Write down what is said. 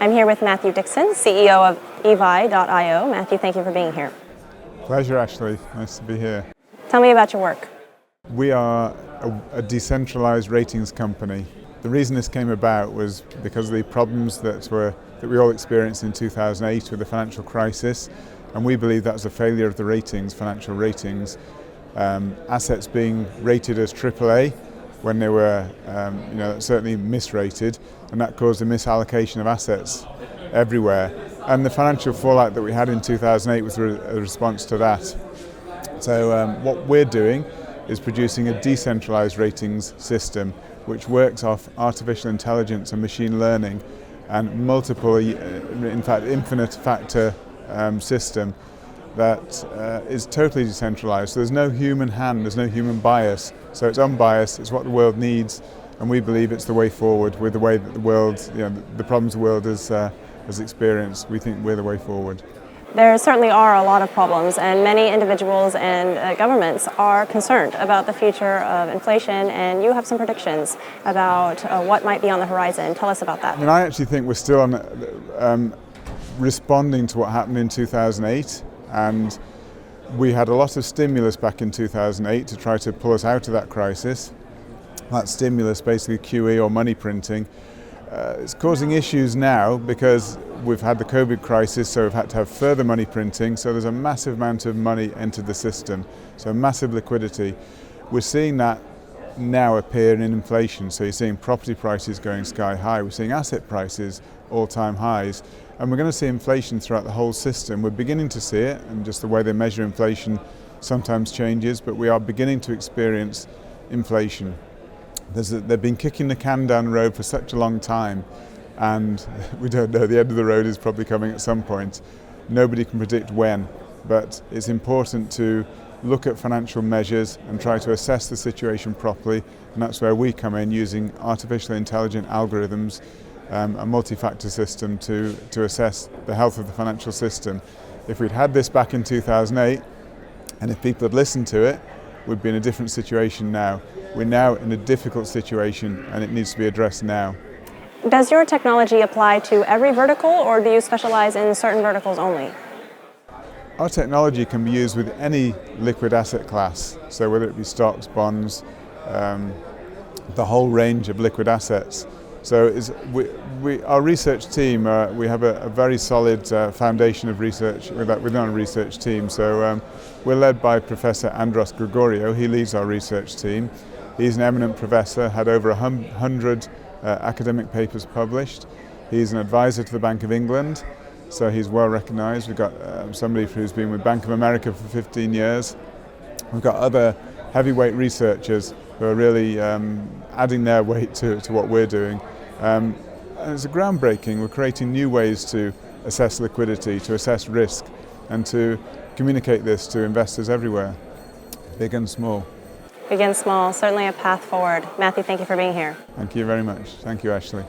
I'm here with Matthew Dixon, CEO of evi.io. Matthew, thank you for being here. Pleasure, Ashley. Nice to be here. Tell me about your work. We are a decentralized ratings company. The reason this came about was because of the problems that we all experienced in 2008 with the financial crisis, and we believe that was a failure of the ratings, financial ratings. Assets being rated as AAA when they were certainly misrated, and that caused a misallocation of assets everywhere. And the financial fallout that we had in 2008 was a response to that. So what we're doing is producing a decentralized ratings system which works off artificial intelligence and machine learning and multiple, in fact infinite factor system that is totally decentralized. So there's no human hand, there's no human bias. So it's unbiased, it's what the world needs, and we believe it's the way forward with the way that the world, the problems the world has experienced. We think we're the way forward. There certainly are a lot of problems, and many individuals and governments are concerned about the future of inflation, and you have some predictions about what might be on the horizon. Tell us about that. I actually think we're still responding to what happened in 2008, and we had a lot of stimulus back in 2008 to try to pull us out of that crisis. That stimulus, basically QE or money printing, it's causing issues now because we've had the COVID crisis, so we've had to have further money printing, so there's a massive amount of money entered the system, so massive liquidity. We're seeing that now appear in inflation, so you're seeing property prices going sky high, we're seeing asset prices all-time highs, and we're going to see inflation throughout the whole system. We're beginning to see it, and just the way they measure inflation sometimes changes, but we are beginning to experience inflation. They've been kicking the can down the road for such a long time, and we don't know, the end of the road is probably coming at some point. Nobody can predict when, but it's important to look at financial measures and try to assess the situation properly, and that's where we come in, using artificially intelligent algorithms, a multi-factor system to assess the health of the financial system. If we'd had this back in 2008, and if people had listened to it, we'd be in a different situation now. We're now in a difficult situation, and it needs to be addressed now. Does your technology apply to every vertical, or do you specialize in certain verticals only? Our technology can be used with any liquid asset class, so whether it be stocks, bonds, the whole range of liquid assets. So our research team, we have a very solid foundation of research within our research team. So we're led by Professor Andros Gregorio. He leads our research team. He's an eminent professor, had over 100 academic papers published. He's an advisor to the Bank of England, so he's well recognized. We've got somebody who's been with Bank of America for 15 years. We've got other heavyweight researchers who are really adding their weight to what we're doing. And it's groundbreaking. We're creating new ways to assess liquidity, to assess risk, and to communicate this to investors everywhere, big and small. Big and small, certainly a path forward. Matthew, thank you for being here. Thank you very much. Thank you, Ashley.